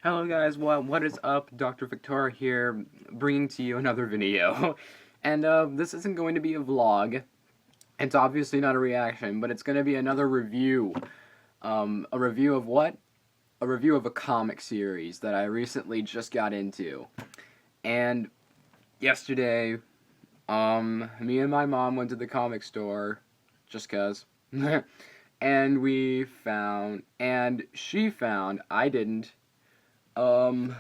Hello guys, what is up? Dr. Victora here, bringing to you another video. And this isn't going to be a vlog. It's obviously not a reaction, but it's going to be another review. A review of what? A review of a comic series that I recently just got into. And yesterday, me and my mom went to the comic store, just 'cause. And she found, I didn't, um,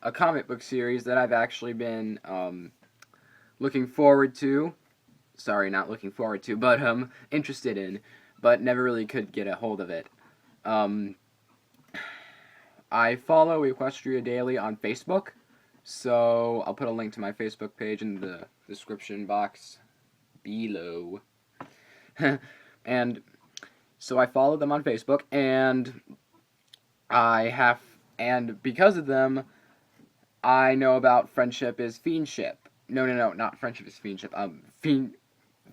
a comic book series that I've actually been looking forward to. Sorry, not looking forward to, but interested in, but never really could get a hold of it. Um, I follow Equestria Daily on Facebook, so I'll put a link to my Facebook page in the description box below. And so I follow them on Facebook, and because of them, I know about Friendship is Fiendship. No, not Friendship is Fiendship.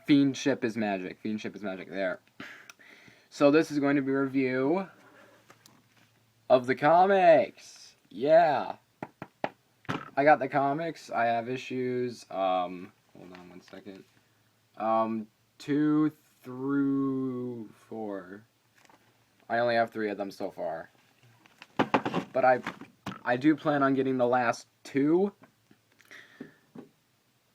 Fiendship is Magic. Fiendship is Magic. There. So this is going to be a review of the comics. Yeah. I got the comics. I have issues. Hold on one second. 2 through 4. I only have 3 of them so far. But I do plan on getting the last 2.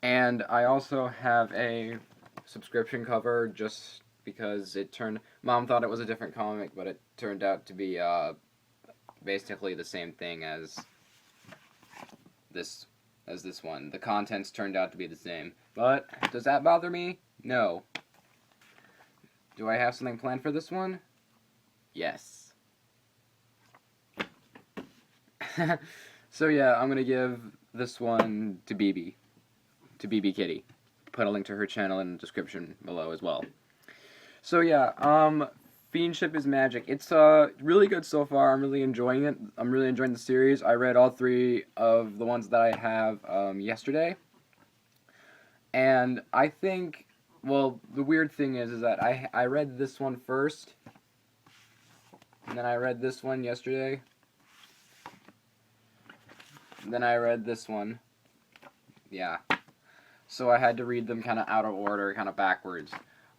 And I also have a subscription cover just because Mom thought it was a different comic, but it turned out to be basically the same thing as this one. The contents turned out to be the same. But does that bother me? No. Do I have something planned for this one? Yes. So yeah, I'm gonna give this one to BB Kitty. Put a link to her channel in the description below as well. So yeah, Fiendship is Magic. It's really good so far. I'm really enjoying it. I'm really enjoying the series. I read all 3 of the ones that I have yesterday. And I think, well, the weird thing is that I read this one first, and then I read this one yesterday. Then I read this one. Yeah. So I had to read them kind of out of order, kind of backwards.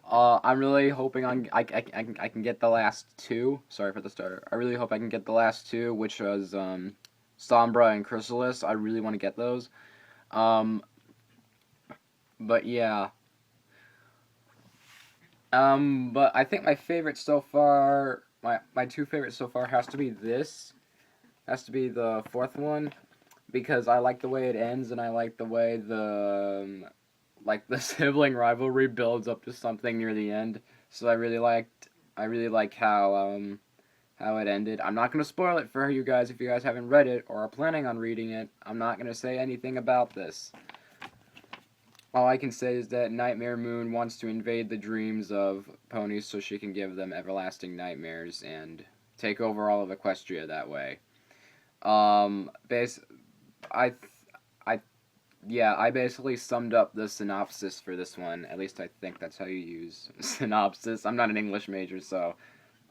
I'm really hoping I can get the last 2. Sorry for the starter. I really hope I can get the last 2, which was Sombra and Chrysalis. I really want to get those. But yeah. But I think my favorite so far, my 2 favorites so far has to be this. Has to be the 4th one. Because I like the way it ends, and I like the way the sibling rivalry builds up to something near the end. So I really like how it ended. I'm not gonna spoil it for you guys if you guys haven't read it or are planning on reading it. I'm not gonna say anything about this. All I can say is that Nightmare Moon wants to invade the dreams of ponies so she can give them everlasting nightmares and take over all of Equestria that way. I basically summed up the synopsis for this one. At least I think that's how you use synopsis. I'm not an English major, so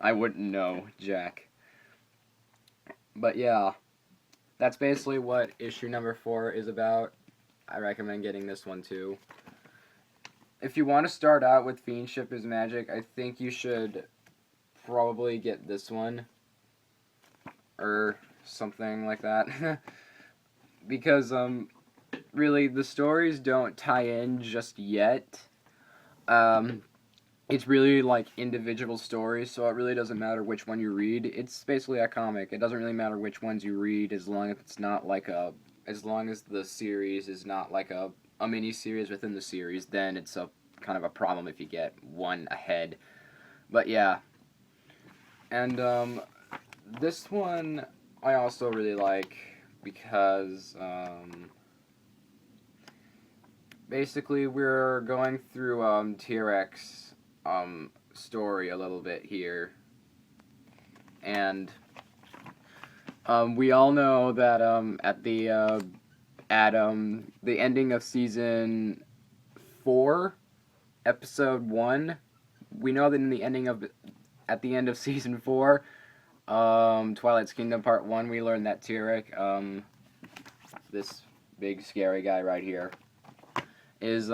I wouldn't know jack. But yeah, that's basically what issue number 4 is about. I recommend getting this one too. If you want to start out with Fiendship is Magic, I think you should probably get this one. Or something like that. Because, really, the stories don't tie in just yet. It's really like individual stories, so it really doesn't matter which one you read. It's basically a comic. It doesn't really matter which ones you read as long as it's not like as long as the series is not like a mini series within the series, then it's a kind of a problem if you get one ahead. But yeah. And this one I also really like because basically we're going through T-Rex story a little bit here, and we all know that at the ending of season 4, episode 1, we know that at the end of season 4, Twilight's Kingdom Part 1, we learned that Tyrek, this big scary guy right here, is,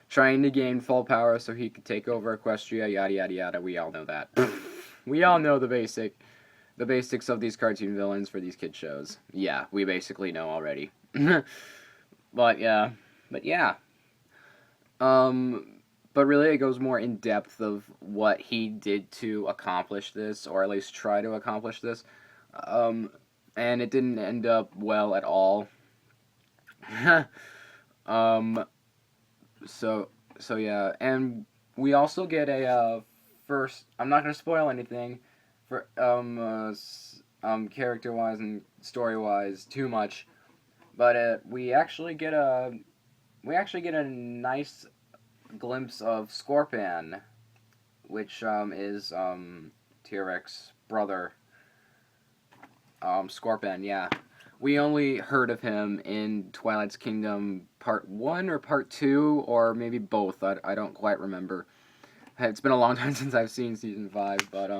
trying to gain full power so he could take over Equestria, yada yada yada, we all know that. We all know the basics of these cartoon villains for these kid shows. Yeah, we basically know already. But yeah. But really it goes more in depth of what he did to accomplish this, or at least try to accomplish this. And it didn't end up well at all. So yeah, and we also get a first. I'm not gonna spoil anything for character-wise and story-wise too much, but we actually get a nice glimpse of Scorpion, which is T-Rex brother. Scorpion, yeah. We only heard of him in Twilight's Kingdom Part 1 or Part 2, or maybe both. I don't quite remember. It's been a long time since I've seen Season 5, but,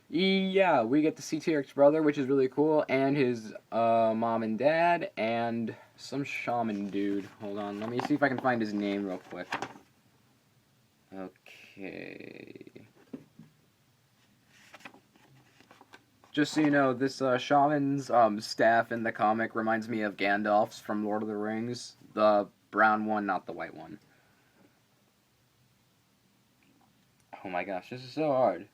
yeah, we get to see T-Rex brother, which is really cool, and his, mom and dad, and some shaman dude. Hold on, let me see if I can find his name real quick. Okay. Just so you know, this shaman's staff in the comic reminds me of Gandalf's from Lord of the Rings. The brown one, not the white one. Oh my gosh, this is so hard.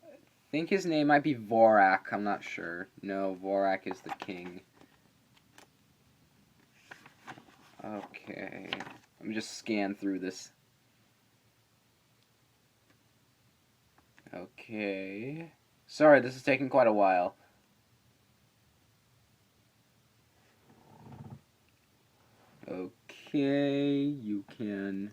I think his name might be Vorak, I'm not sure. No, Vorak is the king. Okay, let me just scan through this. Okay. Sorry, this is taking quite a while. Okay, you can...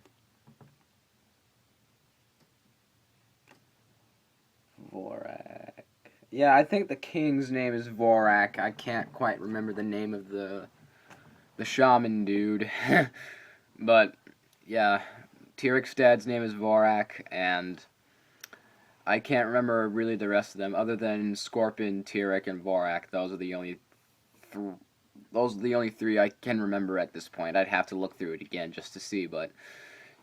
Vorak. Yeah, I think the king's name is Vorak. I can't quite remember the name of the shaman dude. But, yeah, T-Rex dad's name is Vorak, and I can't remember really the rest of them, other than Scorpion, T-Rex, and Vorak. Those are the only three I can remember at this point. I'd have to look through it again just to see, but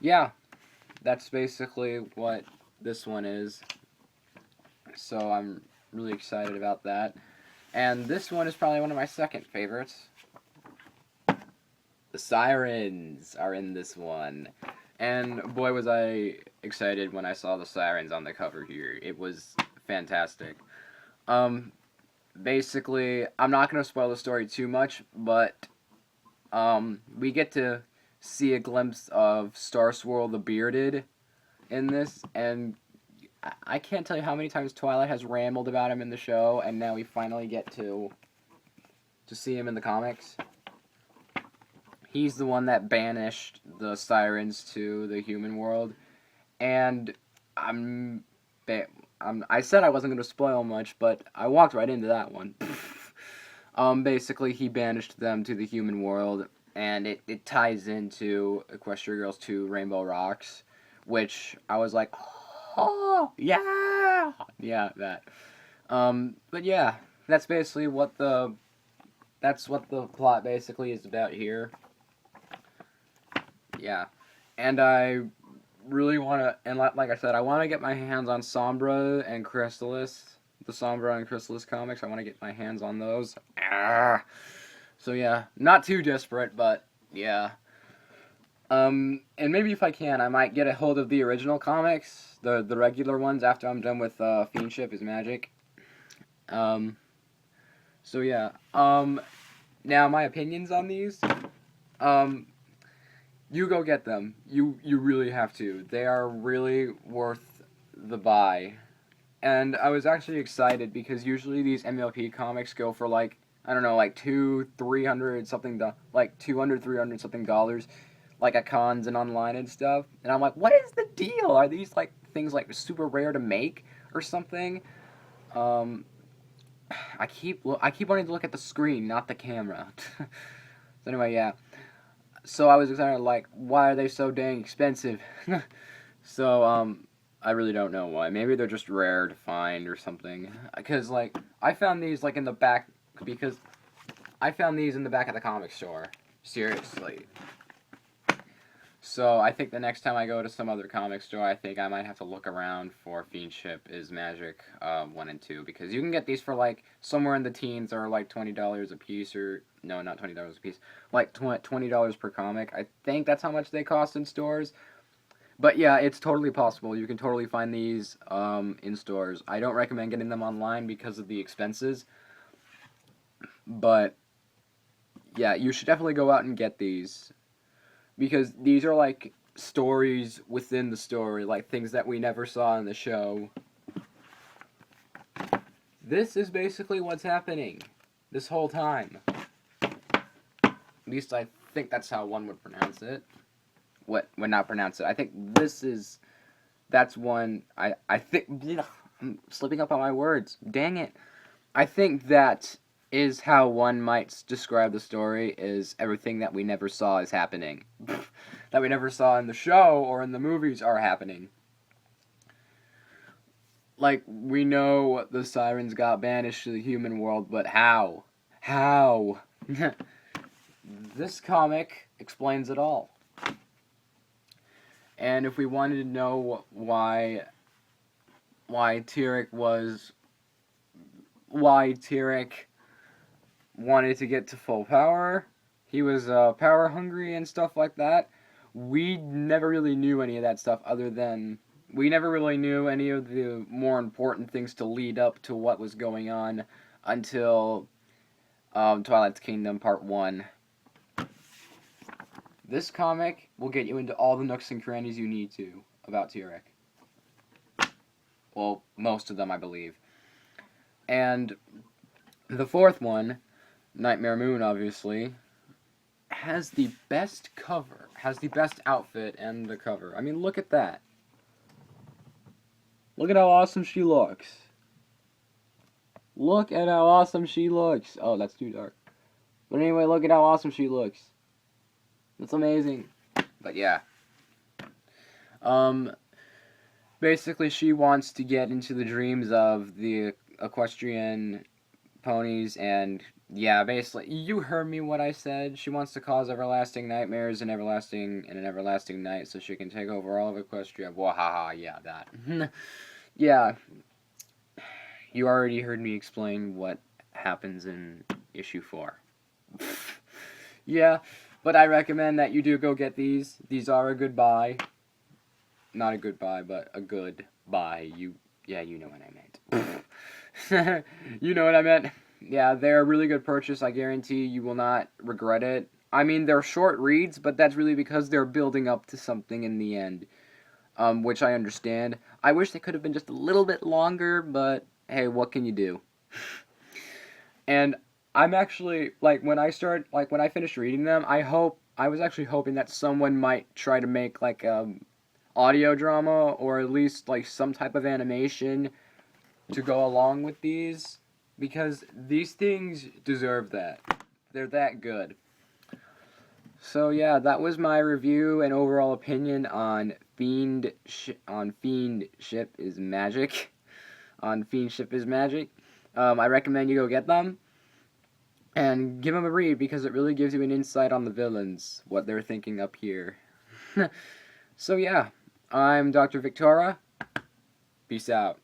yeah, that's basically what this one is. So I'm really excited about that. And this one is probably one of my second favorites. The sirens are in this one. And boy was I excited when I saw the sirens on the cover here. It was fantastic. Basically, I'm not going to spoil the story too much, but we get to see a glimpse of Starswirl the Bearded in this, and I can't tell you how many times Twilight has rambled about him in the show, and now we finally get to see him in the comics. He's the one that banished the sirens to the human world, and I said I wasn't going to spoil much, but I walked right into that one. Basically, he banished them to the human world, and it ties into Equestria Girls 2 Rainbow Rocks, which I was like, oh, yeah! Yeah, that. But yeah, that's basically what the plot basically is about here. Yeah, and I really want to, and like I said, I want to get my hands on Sombra and Chrysalis, the Sombra and Chrysalis comics. I want to get my hands on those. So yeah, not too desperate, but yeah. And maybe if I can, I might get a hold of the original comics, the regular ones, after I'm done with FIENDship is Magic. So yeah. Now my opinions on these. You go get them. You really have to. They are really worth the buy. And I was actually excited because usually these MLP comics go for like, I don't know, like $200-300 something, like $200-300 something dollars, like at cons and online and stuff. And I'm like, what is the deal? Are these like things like super rare to make or something? I keep wanting to look at the screen, not the camera. So anyway, yeah. So I was excited, like, why are they so dang expensive? So, I really don't know why. Maybe they're just rare to find or something. Because, like, I found these, like, in the back, because I found these in the back of the comic store. Seriously. So, I think the next time I go to some other comic store, I think I might have to look around for FIENDship is Magic 1 and 2. Because you can get these for, like, somewhere in the teens or, like, $20 a piece, or, no, not $20 a piece, like, $20 per comic. I think that's how much they cost in stores. But yeah, it's totally possible. You can totally find these in stores. I don't recommend getting them online because of the expenses. But yeah, you should definitely go out and get these. Because these are like stories within the story, like things that we never saw in the show. This is basically what's happening this whole time. At least I think that's how one would pronounce it. What would not pronounce it. I think that's one, I think, I'm slipping up on my words. Dang it. I think that is how one might describe the story, is everything that we never saw is happening. That we never saw in the show or in the movies are happening. Like, we know the sirens got banished to the human world, but how? How? This comic explains it all. And if we wanted to know why Tyrek wanted to get to full power, he was power hungry and stuff like that, we never really knew any of that stuff, other than we never really knew any of the more important things to lead up to what was going on until Twilight's Kingdom Part 1. This comic will get you into all the nooks and crannies you need to about Tyrek. Well, most of them, I believe. And the fourth one, Nightmare Moon, obviously, has the best cover, has the best outfit and the cover. I mean, look at that. Look at how awesome she looks. Look at how awesome she looks. Oh, that's too dark. But anyway, look at how awesome she looks. That's amazing. But yeah. Basically, she wants to get into the dreams of the equestrian ponies, and yeah, basically, you heard me what I said. She wants to cause everlasting nightmares and an everlasting night, so she can take over all of Equestria. Wahaha, yeah, that. Yeah. You already heard me explain what happens in issue 4. Yeah, but I recommend that you do go get these. These are a good buy. Not a good buy, but a good buy. You know what I meant. You know what I meant. Yeah, they're a really good purchase. I guarantee you will not regret it. I mean, they're short reads, but that's really because they're building up to something in the end, which I understand. I wish they could have been just a little bit longer, but hey, what can you do? And I'm actually, when I finished reading them, I was actually hoping that someone might try to make, audio drama, or at least, some type of animation to go along with these, because these things deserve that. They're that good. So yeah, that was my review and overall opinion on FIENDship is Magic. On FIENDship is Magic. I recommend you go get them and give them a read, because it really gives you an insight on the villains, what they're thinking up here. So yeah, I'm Dr. Victora. Peace out.